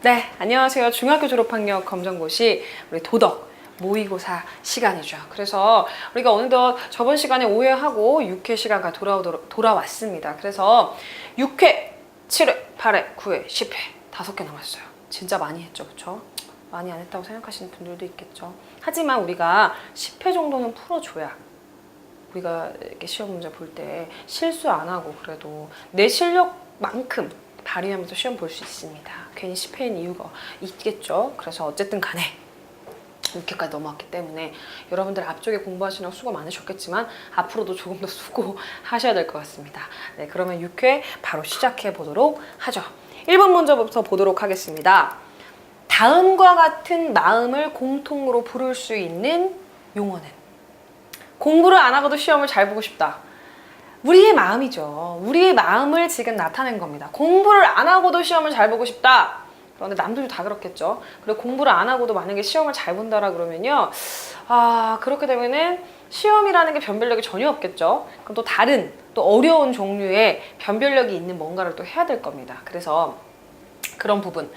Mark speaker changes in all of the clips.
Speaker 1: 네, 안녕하세요. 중학교 졸업학력 검정고시 우리 도덕 모의고사 시간이죠. 그래서 우리가 어느덧 저번 시간에 5회하고 6회 시간가 돌아왔습니다. 그래서 6회, 7회, 8회, 9회, 10회 5개 남았어요. 진짜 많이 했죠, 그쵸? 많이 안 했다고 생각하시는 분들도 있겠죠. 하지만 우리가 10회 정도는 풀어줘야 우리가 이렇게 시험 문제 볼 때 실수 안 하고 그래도 내 실력만큼 발휘하면서 시험 볼 수 있습니다. 괜히 10회인 이유가 있겠죠. 그래서 어쨌든 간에 6회까지 넘어왔기 때문에 여러분들 앞쪽에 공부하시느라 수고 많으셨겠지만 앞으로도 조금 더 수고하셔야 될 것 같습니다. 네, 그러면 6회 바로 시작해 보도록 하죠. 1번 문제부터 보도록 하겠습니다. 다음과 같은 마음을 공통으로 부를 수 있는 용어는? 공부를 안 하고도 시험을 잘 보고 싶다. 우리의 마음이죠. 우리의 마음을 지금 나타낸 겁니다. 공부를 안 하고도 시험을 잘 보고 싶다. 그런데 남들도 다 그렇겠죠. 그리고 공부를 안 하고도 만약에 시험을 잘 본다라 그러면요. 그렇게 되면은 시험이라는 게 변별력이 전혀 없겠죠. 그럼 또 다른, 또 어려운 종류의 변별력이 있는 뭔가를 또 해야 될 겁니다. 그래서 그런 부분.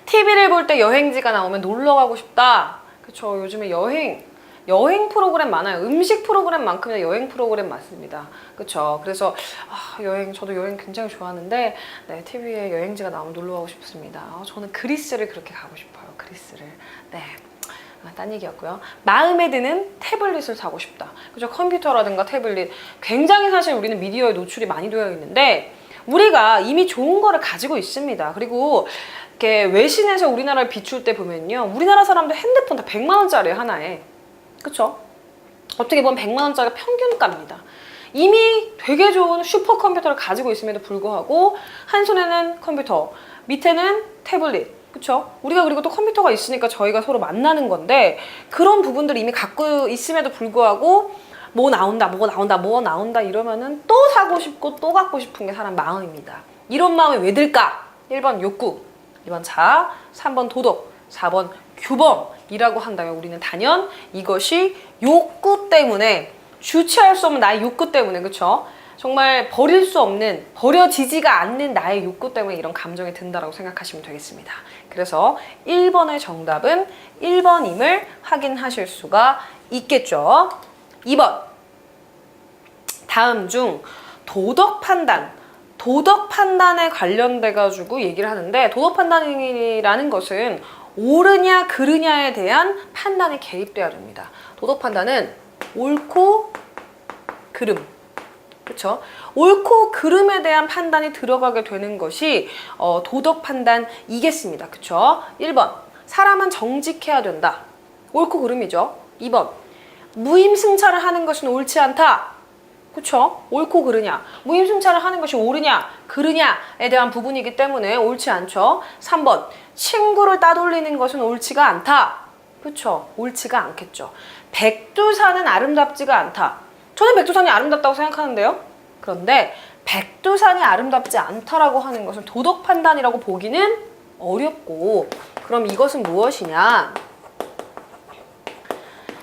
Speaker 1: TV를 볼 때 여행지가 나오면 놀러 가고 싶다. 그쵸. 요즘에 여행 프로그램 많아요. 음식 프로그램만큼이나 여행 프로그램 많습니다. 그쵸? 그래서 저도 여행 굉장히 좋아하는데 네, TV에 여행지가 나오면 놀러 가고 싶습니다. 저는 그리스를 그렇게 가고 싶어요. 그리스를. 네. 딴 얘기였고요. 마음에 드는 태블릿을 사고 싶다. 그죠? 컴퓨터라든가 태블릿. 굉장히 사실 우리는 미디어에 노출이 많이 되어 있는데 우리가 이미 좋은 거를 가지고 있습니다. 그리고 이렇게 외신에서 우리나라를 비출 때 보면요. 우리나라 사람들 핸드폰 다 100만 원짜리 하나에. 그쵸? 어떻게 보면 100만 원짜리 평균가입니다. 이미 되게 좋은 슈퍼컴퓨터를 가지고 있음에도 불구하고 한 손에는 컴퓨터, 밑에는 태블릿. 그쵸? 우리가 그리고 또 컴퓨터가 있으니까 저희가 서로 만나는 건데 그런 부분들을 이미 갖고 있음에도 불구하고 뭐 나온다 이러면은 또 사고 싶고 또 갖고 싶은 게 사람 마음입니다. 이런 마음이 왜 들까? 1번 욕구, 2번 자아, 3번 도덕, 4번 규범이라고 한다면 우리는 단연 이것이 욕구 때문에, 주체할 수 없는 나의 욕구 때문에, 그쵸? 정말 버릴 수 없는, 버려지지가 않는 나의 욕구 때문에 이런 감정이 든다라고 생각하시면 되겠습니다. 그래서 1번의 정답은 1번임을 확인하실 수가 있겠죠. 2번. 다음 중 도덕 판단에 관련돼 가지고 얘기를 하는데, 도덕 판단이라는 것은 옳으냐 그르냐에 대한 판단이 개입돼야 됩니다. 도덕 판단은 옳고 그름, 그렇죠? 옳고 그름에 대한 판단이 들어가게 되는 것이 도덕 판단이겠습니다. 그렇죠? 1번, 사람은 정직해야 된다. 옳고 그름이죠. 2번, 무임승차를 하는 것은 옳지 않다. 그쵸? 옳고 그르냐. 무임승차를 하는 것이 옳으냐 그르냐에 대한 부분이기 때문에 옳지 않죠. 3번, 친구를 따돌리는 것은 옳지가 않다. 그쵸? 옳지가 않겠죠. 백두산은 아름답지가 않다. 저는 백두산이 아름답다고 생각하는데요. 그런데 백두산이 아름답지 않다라고 하는 것은 도덕 판단이라고 보기는 어렵고, 그럼 이것은 무엇이냐?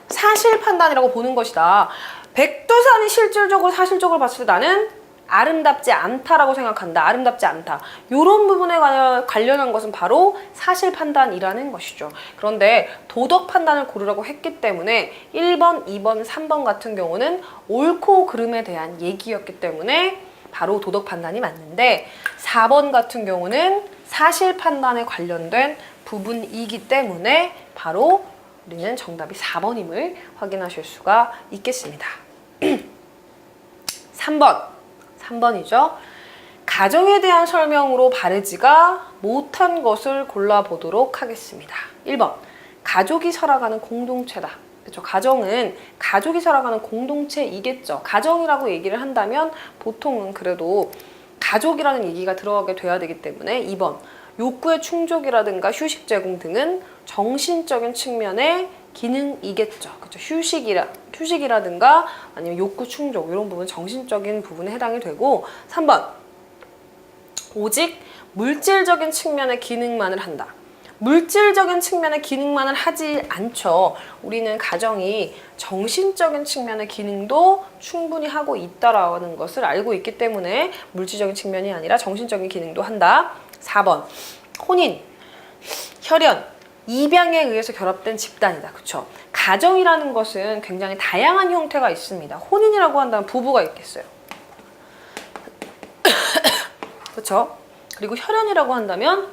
Speaker 1: 사실 판단이라고 보는 것이다. 백두산이 실질적으로 사실적으로 봤을 때 나는 아름답지 않다라고 생각한다. 아름답지 않다. 이런 부분에 관련한 것은 바로 사실 판단이라는 것이죠. 그런데 도덕 판단을 고르라고 했기 때문에 1번, 2번, 3번 같은 경우는 옳고 그름에 대한 얘기였기 때문에 바로 도덕 판단이 맞는데, 4번 같은 경우는 사실 판단에 관련된 부분이기 때문에 바로 우리는 정답이 4번임을 확인하실 수가 있겠습니다. 3번이죠. 가정에 대한 설명으로 바르지가 못한 것을 골라보도록 하겠습니다. 1번, 가족이 살아가는 공동체다. 그렇죠? 가정은 가족이 살아가는 공동체이겠죠. 가정이라고 얘기를 한다면 보통은 그래도 가족이라는 얘기가 들어가게 돼야 되기 때문에 2번, 욕구의 충족이라든가 휴식 제공 등은 정신적인 측면의 기능이겠죠. 그렇죠? 휴식이라든가 아니면 욕구 충족, 이런 부분 정신적인 부분에 해당이 되고, 3번, 오직 물질적인 측면의 기능만을 한다. 물질적인 측면의 기능만을 하지 않죠. 우리는 가정이 정신적인 측면의 기능도 충분히 하고 있다라는 것을 알고 있기 때문에 물질적인 측면이 아니라 정신적인 기능도 한다. 4번, 혼인. 혈연, 입양에 의해서 결합된 집단이다. 그쵸? 가정이라는 것은 굉장히 다양한 형태가 있습니다. 혼인이라고 한다면 부부가 있겠어요. 그쵸? 그리고 혈연이라고 한다면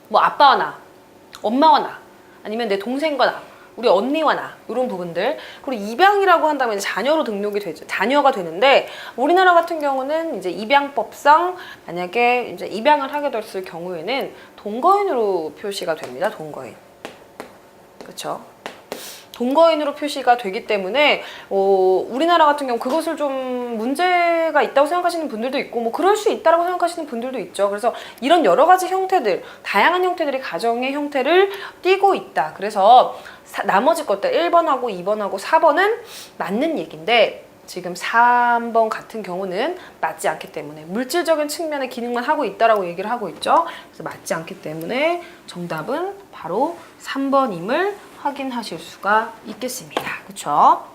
Speaker 1: 뭐 아빠와 나, 엄마와 나, 아니면 내 동생과 나, 우리 언니와 나, 이런 부분들. 그리고 입양이라고 한다면 이제 자녀로 등록이 되죠. 자녀가 되는데, 우리나라 같은 경우는 이제 입양법상 만약에 이제 입양을 하게 됐을 경우에는 동거인으로 표시가 됩니다. 동거인. 그렇죠? 동거인으로 표시가 되기 때문에 우리나라 같은 경우 그것을 좀 문제가 있다고 생각하시는 분들도 있고 뭐 그럴 수 있다고 생각하시는 분들도 있죠. 그래서 이런 여러 가지 형태들, 다양한 형태들이 가정의 형태를 띠고 있다. 그래서 나머지 것들 1번하고 2번하고 4번은 맞는 얘기인데 지금 3번 같은 경우는 맞지 않기 때문에 물질적인 측면의 기능만 하고 있다라고 얘기를 하고 있죠. 그래서 맞지 않기 때문에 정답은 바로 3번임을 확인하실 수가 있겠습니다. 그쵸?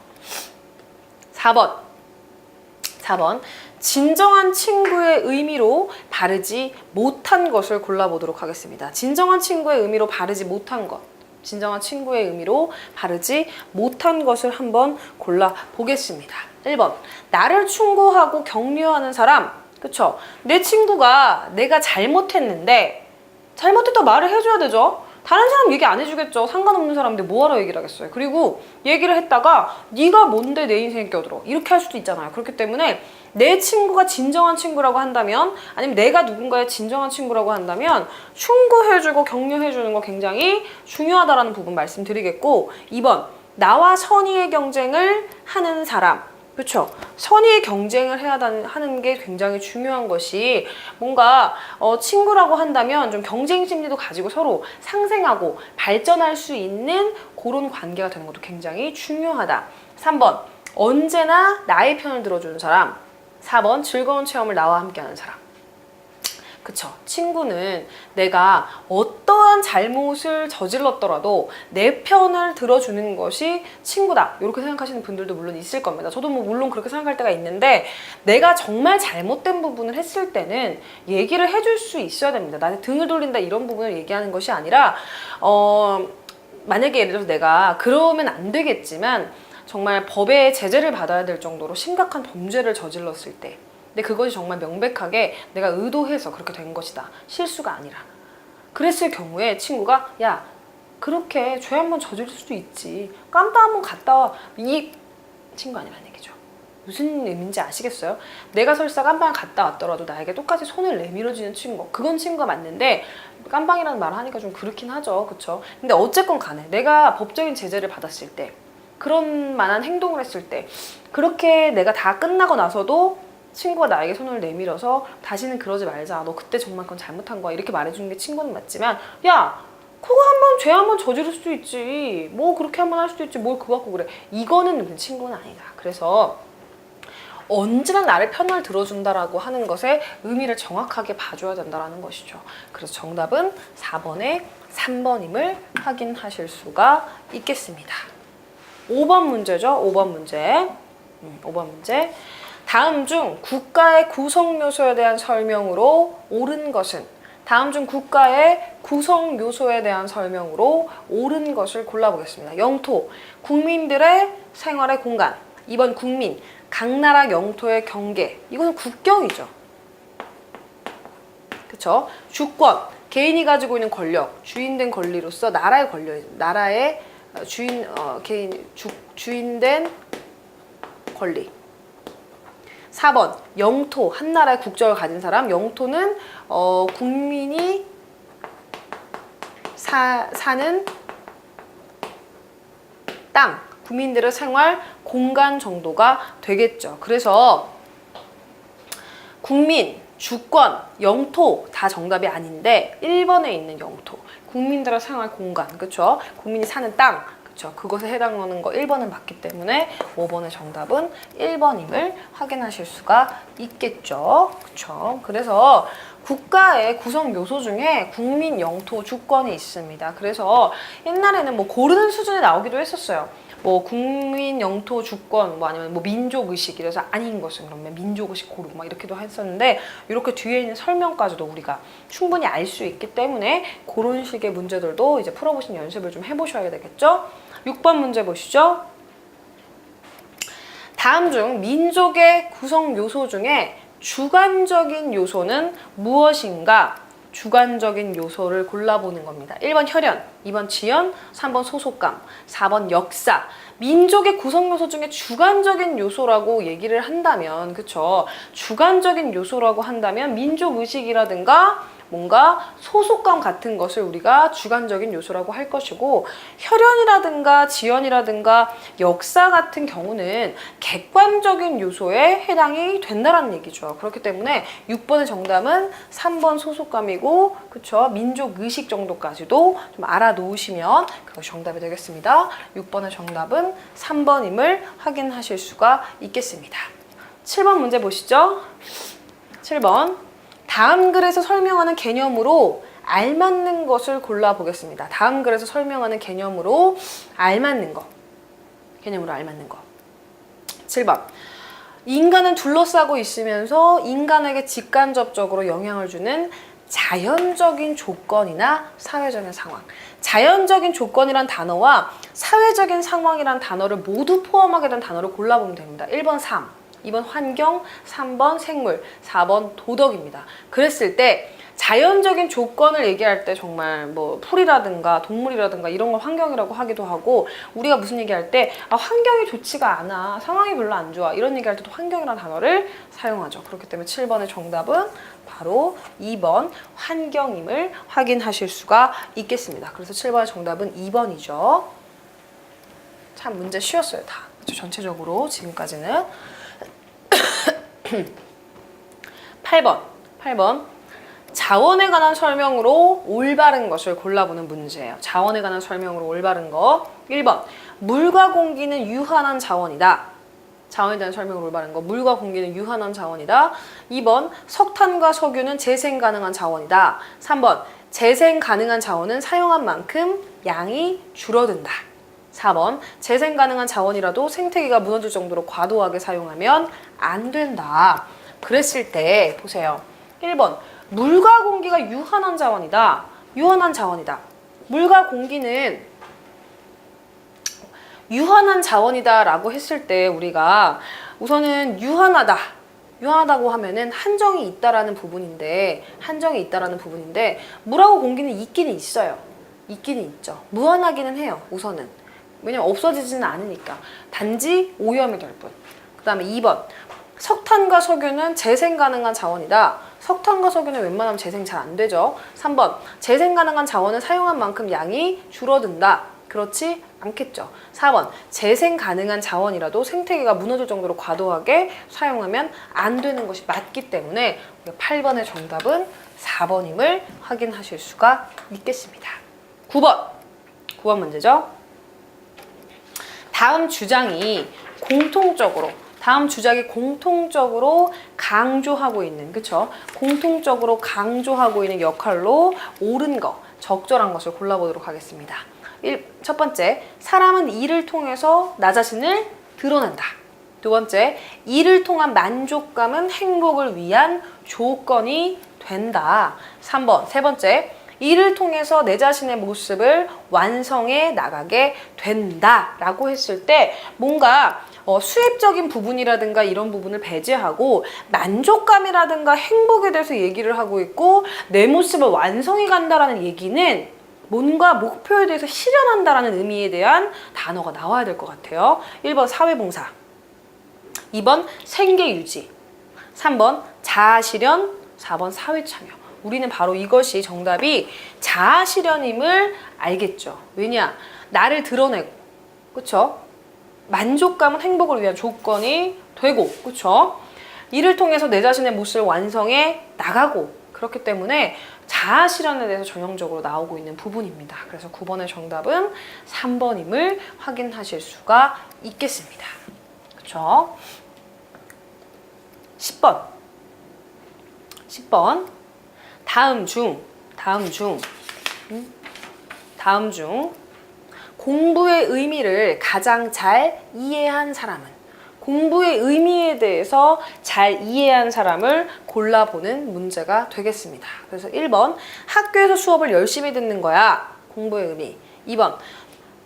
Speaker 1: 4번. 진정한 친구의 의미로 바르지 못한 것을 골라보도록 하겠습니다. 진정한 친구의 의미로 바르지 못한 것. 진정한 친구의 의미로 바르지 못한 것을 한번 골라보겠습니다. 1번. 나를 충고하고 격려하는 사람. 그쵸? 내 친구가 내가 잘못했는데 잘못했다 말을 해줘야 되죠? 다른 사람 얘기 안 해주겠죠. 상관없는 사람인데 뭐하러 얘기를 하겠어요. 그리고 얘기를 했다가 네가 뭔데 내 인생에 껴들어. 이렇게 할 수도 있잖아요. 그렇기 때문에 내 친구가 진정한 친구라고 한다면 아니면 내가 누군가의 진정한 친구라고 한다면 충고해주고 격려해주는 거 굉장히 중요하다라는 부분 말씀드리겠고 2번 나와 선의의 경쟁을 하는 사람 그렇죠. 선의의 경쟁을 해야 하는 게 굉장히 중요한 것이 뭔가 친구라고 한다면 좀 경쟁 심리도 가지고 서로 상생하고 발전할 수 있는 그런 관계가 되는 것도 굉장히 중요하다. 3번 언제나 나의 편을 들어주는 사람 4번 즐거운 체험을 나와 함께하는 사람 그쵸. 친구는 내가 어떠한 잘못을 저질렀더라도 내 편을 들어주는 것이 친구다. 이렇게 생각하시는 분들도 물론 있을 겁니다. 저도 뭐 물론 그렇게 생각할 때가 있는데 내가 정말 잘못된 부분을 했을 때는 얘기를 해줄 수 있어야 됩니다. 나한테 등을 돌린다 이런 부분을 얘기하는 것이 아니라 만약에 예를 들어서 내가 그러면 안 되겠지만 정말 법의 제재를 받아야 될 정도로 심각한 범죄를 저질렀을 때 근데 그것이 정말 명백하게 내가 의도해서 그렇게 된 것이다. 실수가 아니라. 그랬을 경우에 친구가 야 그렇게 죄 한번 저지를 수도 있지. 깜빡 한번 갔다 와. 이 친구 아니라는 얘기죠. 무슨 의미인지 아시겠어요? 내가 설사 깜빵을 갔다 왔더라도 나에게 똑같이 손을 내밀어주는 친구 그건 친구가 맞는데 깜빵이라는 말을 하니까 좀 그렇긴 하죠. 그쵸? 근데 어쨌건 간에 내가 법적인 제재를 받았을 때 그런 만한 행동을 했을 때 그렇게 내가 다 끝나고 나서도 친구가 나에게 손을 내밀어서 다시는 그러지 말자. 너 그때 정말 그건 잘못한 거야. 이렇게 말해주는 게 친구는 맞지만 야 그거 한번 죄 한번 저지를 수도 있지. 뭐 그렇게 한번 할 수도 있지. 뭘 그거 갖고 그래. 이거는 친구는 아니다. 그래서 언제나 나를 편을 들어준다라고 하는 것의 의미를 정확하게 봐줘야 된다는 것이죠. 그래서 정답은 4번에 3번임을 확인하실 수가 있겠습니다. 5번 문제죠. 5번 문제. 5번 문제. 다음 중 국가의 구성 요소에 대한 설명으로 옳은 것은 다음 중 국가의 구성 요소에 대한 설명으로 옳은 것을 골라보겠습니다. 영토, 국민들의 생활의 공간. 2번 국민, 각 나라 영토의 경계. 이건 국경이죠. 그쵸? 주권, 개인이 가지고 있는 권력, 주인된 권리로서 나라의 권력, 나라의 주인된 권리. 4번 영토, 한 나라의 국적을 가진 사람. 영토는 국민이 사는 땅, 국민들의 생활 공간 정도가 되겠죠. 그래서 국민, 주권, 영토 다 정답이 아닌데 1번에 있는 영토, 국민들의 생활 공간, 그렇죠? 국민이 사는 땅, 그렇죠? 그것에 해당하는 거 1번은 맞기 때문에 5번의 정답은 1번임을 확인하실 수가 있겠죠. 그렇죠? 그래서 국가의 구성 요소 중에 국민, 영토, 주권이 있습니다. 그래서 옛날에는 뭐 고르는 수준에 나오기도 했었어요. 뭐 국민 영토 주권 뭐 아니면 뭐 민족 의식 이래서 아닌 것은 그러면 민족 의식 고르고 막 이렇게도 했었는데 이렇게 뒤에 있는 설명까지도 우리가 충분히 알 수 있기 때문에 그런 식의 문제들도 이제 풀어보신 연습을 좀 해보셔야 되겠죠. 6번 문제 보시죠. 다음 중 민족의 구성 요소 중에 주관적인 요소는 무엇인가? 주관적인 요소를 골라보는 겁니다. 1번 혈연, 2번 지연, 3번 소속감, 4번 역사. 민족의 구성 요소 중에 주관적인 요소라고 얘기를 한다면, 그쵸? 주관적인 요소라고 한다면 민족 의식이라든가 뭔가 소속감 같은 것을 우리가 주관적인 요소라고 할 것이고, 혈연이라든가 지연이라든가 역사 같은 경우는 객관적인 요소에 해당이 된다는 얘기죠. 그렇기 때문에 6번의 정답은 3번 소속감이고, 그쵸? 민족 의식 정도까지도 좀 알아놓으시면 그것이 정답이 되겠습니다. 6번의 정답은 3번임을 확인하실 수가 있겠습니다. 7번 문제 보시죠. 7번. 다음 글에서 설명하는 개념으로 알맞는 것을 골라보겠습니다. 다음 글에서 설명하는 개념으로 알맞는 거. 개념으로 알맞는 거. 7번. 인간은 둘러싸고 있으면서 인간에게 직간접적으로 영향을 주는 자연적인 조건이나 사회적인 상황. 자연적인 조건이란 단어와 사회적인 상황이란 단어를 모두 포함하게 된 단어를 골라보면 됩니다. 1번 삶. 2번 환경, 3번 생물, 4번 도덕입니다. 그랬을 때 자연적인 조건을 얘기할 때 정말 뭐 풀이라든가 동물이라든가 이런 걸 환경이라고 하기도 하고, 우리가 무슨 얘기할 때 환경이 좋지가 않아, 상황이 별로 안 좋아, 이런 얘기할 때도 환경이라는 단어를 사용하죠. 그렇기 때문에 7번의 정답은 바로 2번 환경임을 확인하실 수가 있겠습니다. 그래서 7번의 정답은 2번이죠. 참 문제 쉬웠어요, 다. 그렇죠? 전체적으로 지금까지는. 8번. 자원에 관한 설명으로 올바른 것을 골라보는 문제예요. 자원에 관한 설명으로 올바른 거. 1번. 물과 공기는 유한한 자원이다. 자원에 대한 설명으로 올바른 거. 물과 공기는 유한한 자원이다. 2번. 석탄과 석유는 재생 가능한 자원이다. 3번. 재생 가능한 자원은 사용한 만큼 양이 줄어든다. 4번. 재생 가능한 자원이라도 생태계가 무너질 정도로 과도하게 사용하면 안 된다. 그랬을 때 보세요. 1번. 물과 공기가 유한한 자원이다. 유한한 자원이다. 물과 공기는 유한한 자원이다 라고 했을 때 우리가 우선은 유한하다고 하면은 한정이 있다라는 부분인데 물하고 공기는 있기는 있어요. 있기는 있죠. 무한하기는 해요. 우선은. 왜냐면 없어지지는 않으니까. 단지 오염이 될 뿐. 그 다음에 2번. 석탄과 석유는 재생 가능한 자원이다. 석탄과 석유는 웬만하면 재생 잘 안 되죠. 3번. 재생 가능한 자원은 사용한 만큼 양이 줄어든다. 그렇지 않겠죠. 4번. 재생 가능한 자원이라도 생태계가 무너질 정도로 과도하게 사용하면 안 되는 것이 맞기 때문에 8번의 정답은 4번임을 확인하실 수가 있겠습니다. 9번 문제죠. 다음 주장이 공통적으로 강조하고 있는, 그쵸? 공통적으로 강조하고 있는 역할로 옳은 거, 적절한 것을 골라보도록 하겠습니다. 첫 번째, 사람은 일을 통해서 나 자신을 드러낸다. 두 번째, 일을 통한 만족감은 행복을 위한 조건이 된다. 3번, 세 번째, 일을 통해서 내 자신의 모습을 완성해 나가게 된다라고 했을 때 뭔가 수입적인 부분이라든가 이런 부분을 배제하고 만족감이라든가 행복에 대해서 얘기를 하고 있고, 내 모습을 완성해 간다라는 얘기는 뭔가 목표에 대해서 실현한다라는 의미에 대한 단어가 나와야 될 것 같아요. 1번 사회봉사, 2번 생계유지, 3번 자아실현, 4번 사회참여. 우리는 바로 이것이 정답이 자아실현임을 알겠죠. 왜냐? 나를 드러내고, 그쵸? 만족감은 행복을 위한 조건이 되고, 그쵸? 이를 통해서 내 자신의 모습을 완성해 나가고, 그렇기 때문에 자아실현에 대해서 전형적으로 나오고 있는 부분입니다. 그래서 9번의 정답은 3번임을 확인하실 수가 있겠습니다. 그쵸? 10번. 다음 중 공부의 의미를 가장 잘 이해한 사람은, 공부의 의미에 대해서 잘 이해한 사람을 골라보는 문제가 되겠습니다. 그래서 1번, 학교에서 수업을 열심히 듣는 거야. 공부의 의미. 2번,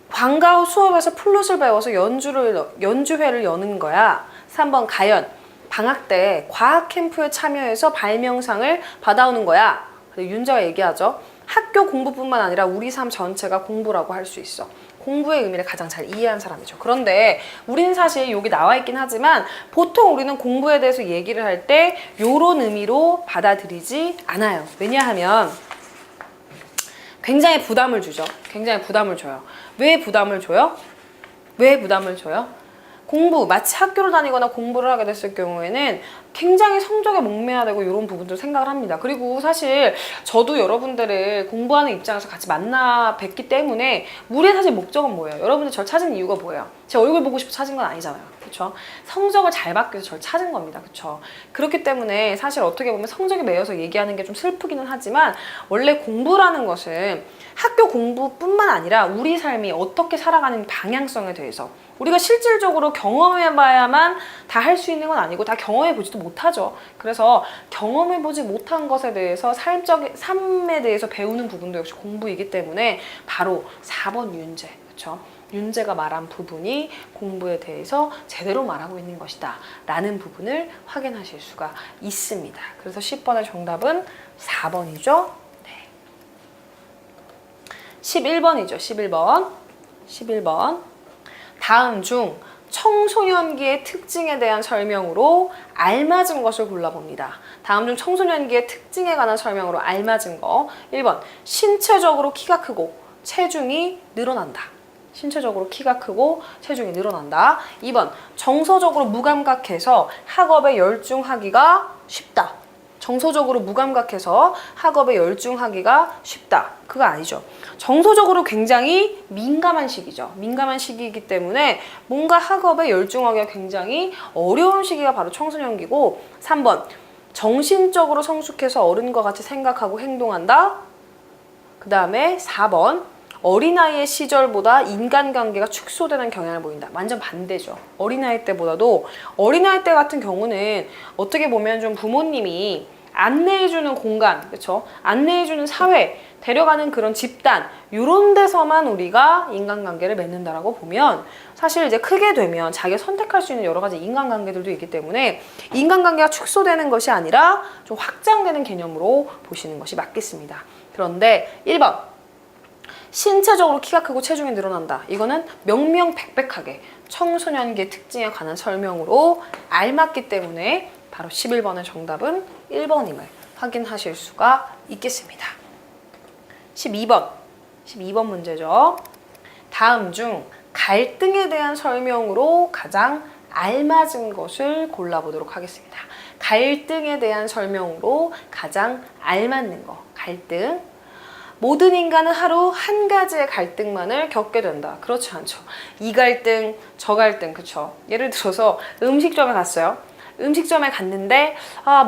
Speaker 1: 방과 후 수업에서 플룻을 배워서 연주회를 여는 거야. 3번, 가연, 방학 때 과학 캠프에 참여해서 발명상을 받아오는 거야. 윤자가 얘기하죠. 학교 공부뿐만 아니라 우리 삶 전체가 공부라고 할 수 있어. 공부의 의미를 가장 잘 이해한 사람이죠. 그런데 우리는 사실 여기 나와 있긴 하지만 보통 우리는 공부에 대해서 얘기를 할 때 이런 의미로 받아들이지 않아요. 왜냐하면 굉장히 부담을 주죠. 굉장히 부담을 줘요. 왜 부담을 줘요? 왜 부담을 줘요? 공부, 마치 학교를 다니거나 공부를 하게 됐을 경우에는 굉장히 성적에 목매야 되고 이런 부분도 생각을 합니다. 그리고 사실 저도 여러분들을 공부하는 입장에서 같이 만나 뵙기 때문에 우리의 사실 목적은 뭐예요? 여러분들 저를 찾은 이유가 뭐예요? 제 얼굴 보고 싶어 찾은 건 아니잖아요. 그렇죠? 성적을 잘 받기 위해서 저를 찾은 겁니다. 그렇죠? 그렇기 때문에 사실 어떻게 보면 성적에 매여서 얘기하는 게 좀 슬프기는 하지만 원래 공부라는 것은 학교 공부뿐만 아니라 우리 삶이 어떻게 살아가는 방향성에 대해서 우리가 실질적으로 경험해봐야만 다 할 수 있는 건 아니고 다 경험해보지도 못하죠. 그래서 경험해보지 못한 것에 대해서 삶에 대해서 배우는 부분도 역시 공부이기 때문에 바로 4번 윤제, 그렇죠? 윤제가 말한 부분이 공부에 대해서 제대로 말하고 있는 것이다 라는 부분을 확인하실 수가 있습니다. 그래서 10번의 정답은 4번이죠. 네. 11번이죠. 11번. 다음 중 청소년기의 특징에 대한 설명으로 알맞은 것을 골라봅니다. 다음 중 청소년기의 특징에 관한 설명으로 알맞은 거. 1번, 신체적으로 키가 크고 체중이 늘어난다. 신체적으로 키가 크고 체중이 늘어난다. 2번, 정서적으로 무감각해서 학업에 열중하기가 쉽다. 정서적으로 무감각해서 학업에 열중하기가 쉽다. 그거 아니죠. 정서적으로 굉장히 민감한 시기죠. 민감한 시기이기 때문에 뭔가 학업에 열중하기가 굉장히 어려운 시기가 바로 청소년기고 3번, 정신적으로 성숙해서 어른과 같이 생각하고 행동한다. 그 다음에 4번, 어린아이의 시절보다 인간관계가 축소되는 경향을 보인다. 완전 반대죠. 어린아이 때보다도 어린아이 때 같은 경우는 어떻게 보면 좀 부모님이 안내해주는 공간, 그렇죠? 안내해주는 사회, 데려가는 그런 집단 이런 데서만 우리가 인간관계를 맺는다라고 보면 사실 이제 크게 되면 자기가 선택할 수 있는 여러 가지 인간관계들도 있기 때문에 인간관계가 축소되는 것이 아니라 좀 확장되는 개념으로 보시는 것이 맞겠습니다. 그런데 1번, 신체적으로 키가 크고 체중이 늘어난다. 이거는 명명백백하게 청소년기의 특징에 관한 설명으로 알맞기 때문에 바로 11번의 정답은 1번임을 확인하실 수가 있겠습니다. 12번 문제죠. 다음 중 갈등에 대한 설명으로 가장 알맞은 것을 골라보도록 하겠습니다. 갈등에 대한 설명으로 가장 알맞는 거. 갈등. 모든 인간은 하루 한 가지의 갈등만을 겪게 된다. 그렇지 않죠. 이 갈등, 저 갈등, 그쵸? 예를 들어서 음식점에 갔어요. 음식점에 갔는데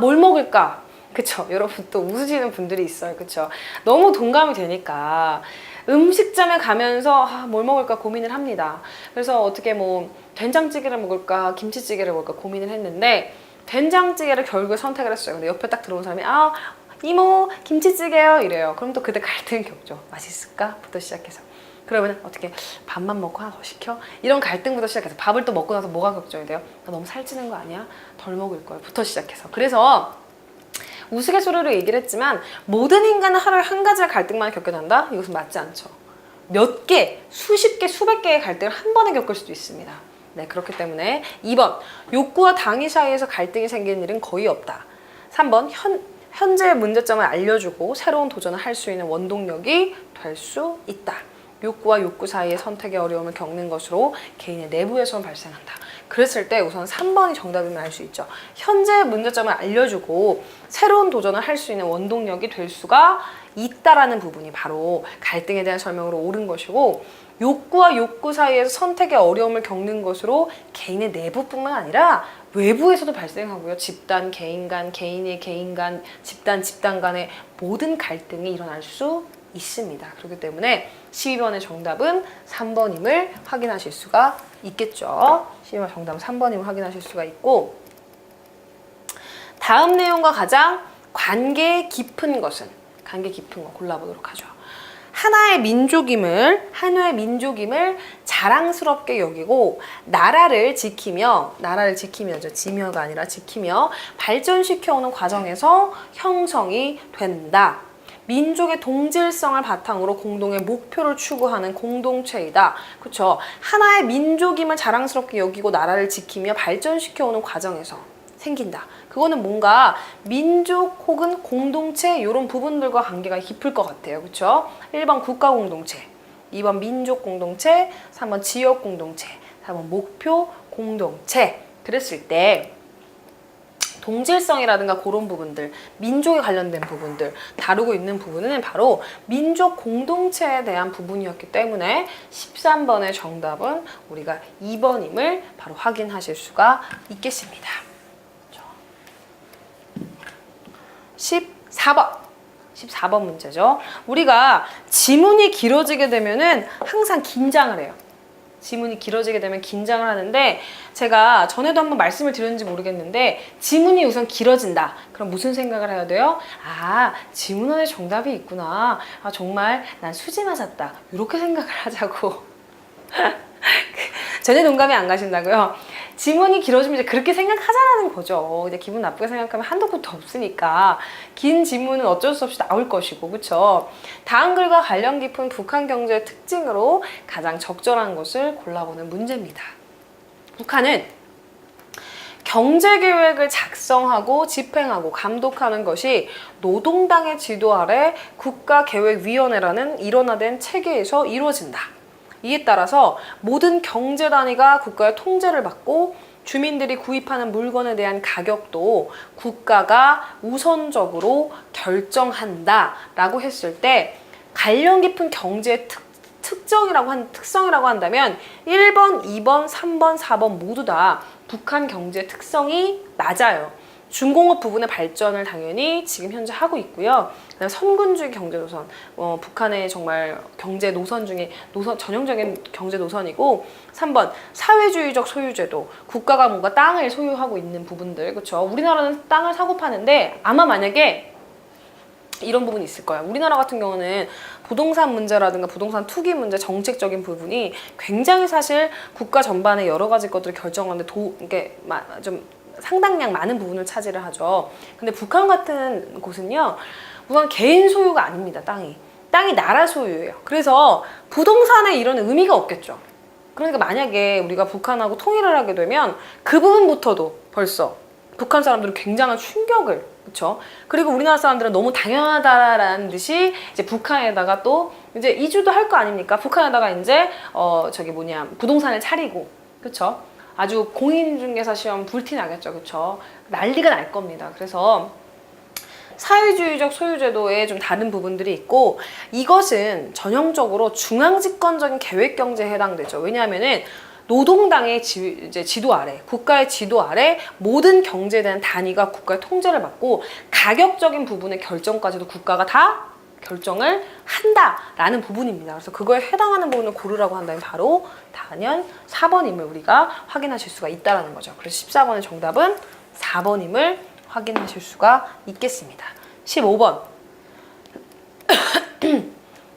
Speaker 1: 뭘 먹을까? 그쵸? 여러분 또 웃으시는 분들이 있어요. 그쵸? 너무 동감이 되니까 음식점에 가면서 뭘 먹을까 고민을 합니다. 그래서 어떻게 뭐 된장찌개를 먹을까 김치찌개를 먹을까 고민을 했는데 된장찌개를 결국에 선택을 했어요. 근데 옆에 딱 들어온 사람이 이모 김치찌개요 이래요. 그럼 또 그때 갈등 겪죠. 맛있을까? 부터 시작해서 그러면 어떻게 밥만 먹고 하나 더 시켜? 이런 갈등부터 시작해서 밥을 또 먹고 나서 뭐가 걱정이 돼요? 나 너무 살찌는 거 아니야? 덜 먹을 거야 부터 시작해서 그래서 우스갯소리로 얘기를 했지만 모든 인간은 하루에 한 가지의 갈등만 겪게 된다? 이것은 맞지 않죠. 몇 개, 수십 개, 수백 개의 갈등을 한 번에 겪을 수도 있습니다. 네, 그렇기 때문에 2번, 욕구와 당위 사이에서 갈등이 생기는 일은 거의 없다. 3번, 현재의 문제점을 알려주고 새로운 도전을 할 수 있는 원동력이 될 수 있다. 욕구와 욕구 사이의 선택의 어려움을 겪는 것으로 개인의 내부에서만 발생한다. 그랬을 때 우선 3번이 정답임을 알 수 있죠. 현재의 문제점을 알려주고 새로운 도전을 할 수 있는 원동력이 될 수가 있다라는 부분이 바로 갈등에 대한 설명으로 옳은 것이고 욕구와 욕구 사이에서 선택의 어려움을 겪는 것으로 개인의 내부뿐만 아니라 외부에서도 발생하고요. 집단, 개인 간, 개인의 개인 간, 집단 간의 모든 갈등이 일어날 수 있습니다. 그렇기 때문에 12번의 정답은 3번임을 확인하실 수가 있겠죠. 12번 정답은 3번임을 확인하실 수가 있고, 다음 내용과 가장 관계 깊은 것은, 관계 깊은 거 골라보도록 하죠. 하나의 민족임을 자랑스럽게 여기고 나라를 지키며죠. 지며가 아니라 지키며 발전시켜오는 과정에서 형성이 된다. 민족의 동질성을 바탕으로 공동의 목표를 추구하는 공동체이다. 그렇죠? 하나의 민족임을 자랑스럽게 여기고 나라를 지키며 발전시켜오는 과정에서 생긴다. 그거는 뭔가 민족 혹은 공동체 이런 부분들과 관계가 깊을 것 같아요. 그렇죠? 1번 국가 공동체, 2번 민족 공동체, 3번 지역 공동체, 4번 목표 공동체. 그랬을 때 동질성이라든가 그런 부분들, 민족에 관련된 부분들 다루고 있는 부분은 바로 민족 공동체에 대한 부분이었기 때문에 13번의 정답은 우리가 2번임을 바로 확인하실 수가 있겠습니다. 14번 문제죠. 우리가 지문이 길어지게 되면은 항상 긴장을 해요. 지문이 길어지게 되면 긴장을 하는데, 제가 전에도 한번 말씀을 드렸는지 모르겠는데 지문이 우선 길어진다. 그럼 무슨 생각을 해야 돼요? 아, 지문 안에 정답이 있구나. 아, 정말 난 수지 맞았다. 이렇게 생각을 하자고. 전혀 동감이 안 가신다고요? 지문이 길어지면 이제 그렇게 생각하자라는 거죠. 이제 기분 나쁘게 생각하면 한도 끝도 없으니까 긴 지문은 어쩔 수 없이 나올 것이고, 그렇죠? 다음 글과 관련 깊은 북한 경제의 특징으로 가장 적절한 것을 골라보는 문제입니다. 북한은 경제계획을 작성하고 집행하고 감독하는 것이 노동당의 지도 아래 국가계획위원회라는 일원화된 체계에서 이루어진다. 이에 따라서 모든 경제 단위가 국가의 통제를 받고 주민들이 구입하는 물건에 대한 가격도 국가가 우선적으로 결정한다라고 했을 때, 관련 깊은 경제의 특성이라고 한다면 1번, 2번, 3번, 4번 모두 다 북한 경제 특성이 맞아요. 중공업 부분의 발전을 당연히 지금 현재 하고 있고요. 그다음에 선군주의 경제 노선, 북한의 정말 경제 노선 중에 전형적인 경제 노선이고, 3번 사회주의적 소유제도, 국가가 뭔가 땅을 소유하고 있는 부분들, 그렇죠? 우리나라는 땅을 사고 파는데 아마 만약에 이런 부분이 있을 거예요. 우리나라 같은 경우는 부동산 문제라든가 부동산 투기 문제, 정책적인 부분이 굉장히 사실 국가 전반의 여러 가지 것들을 결정하는데 이게 좀 상당량 많은 부분을 차지를 하죠. 근데 북한 같은 곳은요, 우선 개인 소유가 아닙니다. 땅이 나라 소유예요. 그래서 부동산에 이런 의미가 없겠죠. 그러니까 만약에 우리가 북한하고 통일을 하게 되면 그 부분부터도 벌써 북한 사람들은 굉장한 충격을, 그렇죠? 그리고 우리나라 사람들은 너무 당연하다라는 듯이 이제 북한에다가 또 이제 이주도 할 거 아닙니까? 북한에다가 이제 부동산을 차리고, 그렇죠? 아주 공인중개사 시험 불티 나겠죠, 그렇죠? 난리가 날 겁니다. 그래서 사회주의적 소유제도에 좀 다른 부분들이 있고, 이것은 전형적으로 중앙집권적인 계획경제에 해당되죠. 왜냐하면은 노동당의 지도 아래, 국가의 지도 아래 모든 경제에 대한 단위가 국가의 통제를 받고 가격적인 부분의 결정까지도 국가가 다 결정을 한다라는 부분입니다. 그래서 그거에 해당하는 부분을 고르라고 한다면 바로 단연 4번임을 우리가 확인하실 수가 있다는 거죠. 그래서 14번의 정답은 4번임을 확인하실 수가 있겠습니다. 15번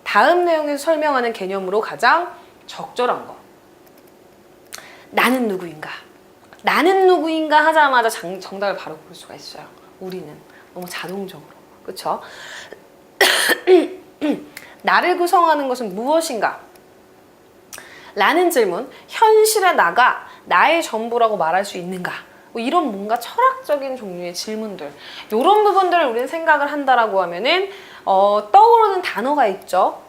Speaker 1: 다음 내용에서 설명하는 개념으로 가장 적절한 거. 나는 누구인가? 나는 누구인가 하자마자 정답을 바로 고를 수가 있어요. 우리는 너무 자동적으로. 그렇죠? 나를 구성하는 것은 무엇인가? 라는 질문, 현실의 나가 나의 전부라고 말할 수 있는가? 뭐 이런 뭔가 철학적인 종류의 질문들, 이런 부분들을 우리는 생각을 한다라고 하면은 떠오르는 단어가 있죠.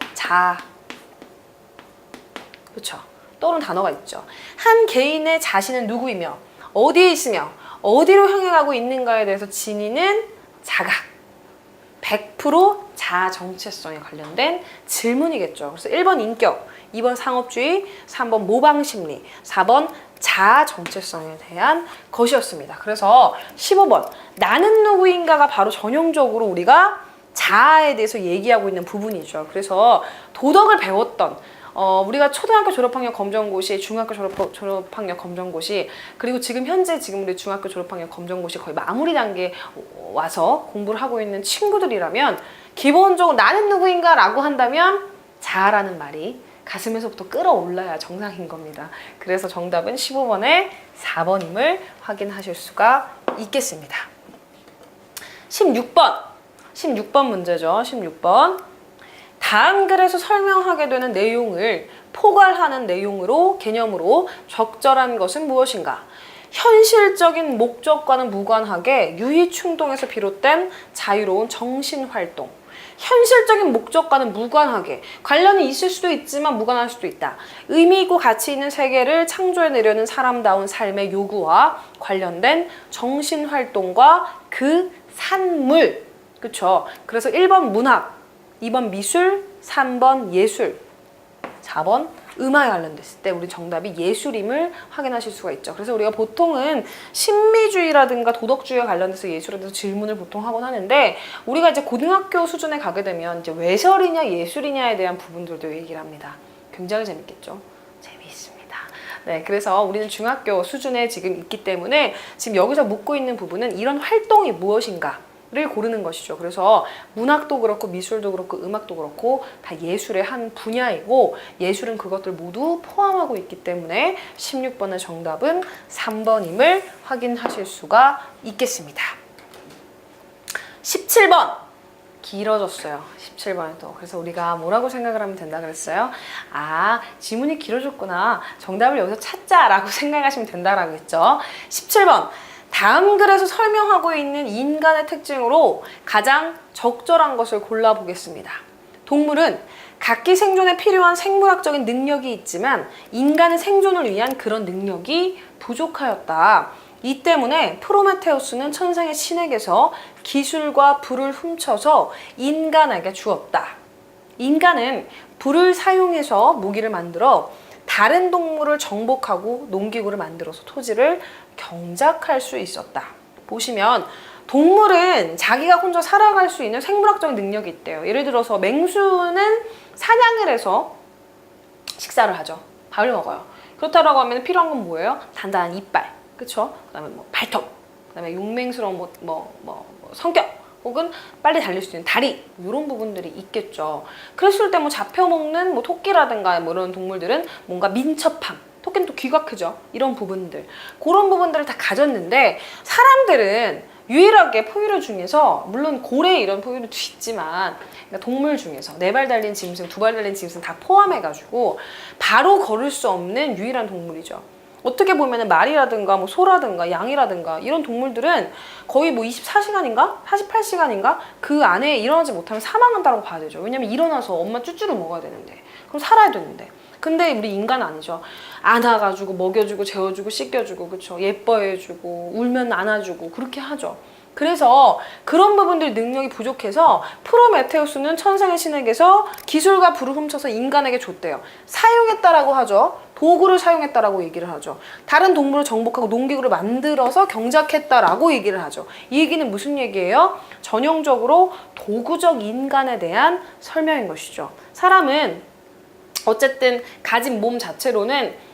Speaker 1: 그렇죠? 떠오르는 단어가 있죠. 한 개인의 자신은 누구이며 어디에 있으며 어디로 향해 가고 있는가에 대해서 지니는 자각, 100% 자아 정체성에 관련된 질문이겠죠. 그래서 1번 인격, 2번 상업주의, 3번 모방심리, 4번 자아 정체성에 대한 것이었습니다. 그래서 15번 나는 누구인가가 바로 전형적으로 우리가 자아에 대해서 얘기하고 있는 부분이죠. 그래서 도덕을 배웠던 우리가 초등학교 졸업학력 검정고시, 중학교 졸업학력 검정고시, 그리고 지금 우리 중학교 졸업학력 검정고시 거의 마무리 단계에 와서 공부를 하고 있는 친구들이라면 기본적으로 나는 누구인가 라고 한다면 자아라는 말이 가슴에서부터 끌어올라야 정상인 겁니다. 그래서 정답은 15번에 4번임을 확인하실 수가 있겠습니다. 16번 문제죠. 16번. 다음 글에서 설명하게 되는 내용을 포괄하는 개념으로 적절한 것은 무엇인가? 현실적인 목적과는 무관하게 유의충동에서 비롯된 자유로운 정신활동. 현실적인 목적과는 무관하게, 관련이 있을 수도 있지만 무관할 수도 있다. 의미 있고 가치 있는 세계를 창조해내려는 사람다운 삶의 요구와 관련된 정신활동과 그 산물. 그쵸? 그래서 1번 문학, 2번 미술, 3번 예술, 4번 음악에 관련됐을 때 우리 정답이 예술임을 확인하실 수가 있죠. 그래서 우리가 보통은 신미주의라든가 도덕주의와 관련돼서 예술에 대해서 질문을 보통 하곤 하는데, 우리가 이제 고등학교 수준에 가게 되면 이제 외설이냐 예술이냐에 대한 부분들도 얘기를 합니다. 굉장히 재밌겠죠? 재미있습니다. 네, 그래서 우리는 중학교 수준에 지금 있기 때문에 지금 여기서 묻고 있는 부분은 이런 활동이 무엇인가 를 고르는 것이죠. 그래서 문학도 그렇고 미술도 그렇고 음악도 그렇고 다 예술의 한 분야이고, 예술은 그것들 모두 포함하고 있기 때문에 16번의 정답은 3번임을 확인하실 수가 있겠습니다. 17번 길어졌어요. 17번에도. 그래서 우리가 뭐라고 생각을 하면 된다 그랬어요? 아, 지문이 길어졌구나, 정답을 여기서 찾자라고 생각하시면 된다라고 했죠. 17번. 다음 글에서 설명하고 있는 인간의 특징으로 가장 적절한 것을 골라보겠습니다. 동물은 각기 생존에 필요한 생물학적인 능력이 있지만 인간의 생존을 위한 그런 능력이 부족하였다. 이 때문에 프로메테우스는 천상의 신에게서 기술과 불을 훔쳐서 인간에게 주었다. 인간은 불을 사용해서 무기를 만들어 다른 동물을 정복하고 농기구를 만들어서 토지를 경작할 수 있었다. 보시면 동물은 자기가 혼자 살아갈 수 있는 생물학적인 능력이 있대요. 예를 들어서 맹수는 사냥을 해서 식사를 하죠. 밥을 먹어요. 그렇다고 하면 필요한 건 뭐예요? 단단한 이빨, 그쵸? 그 다음에 뭐 발톱, 그 다음에 용맹스러운 성격, 혹은 빨리 달릴 수 있는 다리, 이런 부분들이 있겠죠. 그랬을 때 뭐 잡혀먹는 토끼라든가 이런 동물들은 뭔가 민첩함, 토끼는 또 귀가 크죠. 이런 부분들, 그런 부분들을 다 가졌는데, 사람들은 유일하게 포유류 중에서, 물론 고래 이런 포유류도 있지만, 그러니까 동물 중에서 4발 달린 짐승, 2발 달린 짐승 다 포함해가지고 바로 걸을 수 없는 유일한 동물이죠. 어떻게 보면 말이라든가 소라든가 양이라든가 이런 동물들은 거의 24시간인가? 48시간인가? 그 안에 일어나지 못하면 사망한다고 봐야 되죠. 왜냐면 일어나서 엄마 쭈쭈를 먹어야 되는데, 그럼 살아야 되는데. 근데 우리 인간은 아니죠. 안아가지고 먹여주고 재워주고 씻겨주고, 그쵸? 예뻐해주고 울면 안아주고 그렇게 하죠. 그래서 그런 부분들 능력이 부족해서 프로메테우스는 천상의 신에게서 기술과 불을 훔쳐서 인간에게 줬대요. 사용했다라고 하죠. 도구를 사용했다라고 얘기를 하죠. 다른 동물을 정복하고 농기구를 만들어서 경작했다라고 얘기를 하죠. 이 얘기는 무슨 얘기예요? 전형적으로 도구적 인간에 대한 설명인 것이죠. 사람은 어쨌든 가진 몸 자체로는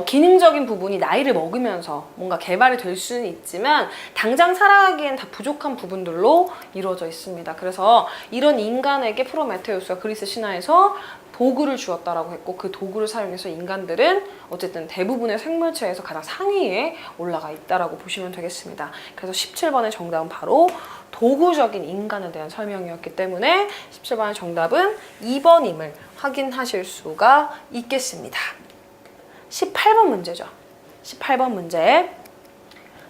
Speaker 1: 기능적인 부분이 나이를 먹으면서 뭔가 개발이 될 수는 있지만 당장 살아가기엔 다 부족한 부분들로 이루어져 있습니다. 그래서 이런 인간에게 프로메테우스가 그리스 신화에서 도구를 주었다라고 했고, 그 도구를 사용해서 인간들은 어쨌든 대부분의 생물체에서 가장 상위에 올라가 있다라고 보시면 되겠습니다. 그래서 17번의 정답은 바로 도구적인 인간에 대한 설명이었기 때문에 17번의 정답은 2번임을 확인하실 수가 있겠습니다. 18번 문제죠. 18번 문제.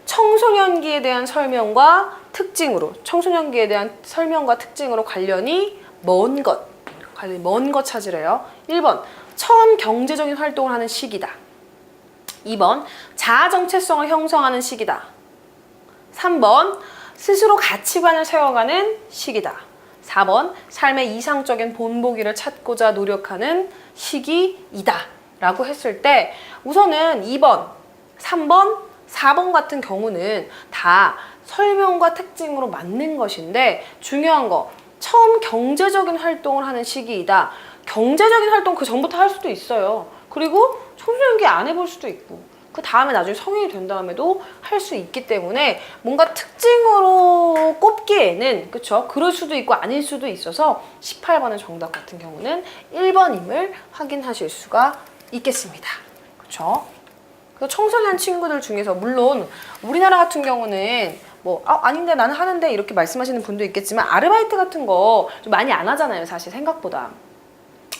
Speaker 1: 청소년기에 대한 설명과 특징으로, 청소년기에 대한 설명과 특징으로 관련이 먼 것 찾으래요. 1번, 처음 경제적인 활동을 하는 시기다. 2번, 자아 정체성을 형성하는 시기다. 3번, 스스로 가치관을 세워가는 시기다. 4번, 삶의 이상적인 본보기를 찾고자 노력하는 시기이다 라고 했을 때, 우선은 2번, 3번, 4번 같은 경우는 다 설명과 특징으로 맞는 것인데, 중요한 거, 처음 경제적인 활동을 하는 시기이다. 경제적인 활동 그 전부터 할 수도 있어요. 그리고 청소년기 안 해볼 수도 있고 그 다음에 나중에 성인이 된 다음에도 할 수 있기 때문에 뭔가 특징으로 꼽기에는 그쵸? 그럴 수도 있고 아닐 수도 있어서 18번의 정답 같은 경우는 1번임을 확인하실 수가 있겠습니다. 그쵸? 그래서 청소년 친구들 중에서 물론 우리나라 같은 경우는 뭐 아닌데 나는 하는데 이렇게 말씀하시는 분도 있겠지만 아르바이트 같은 거 좀 많이 안 하잖아요. 사실 생각보다.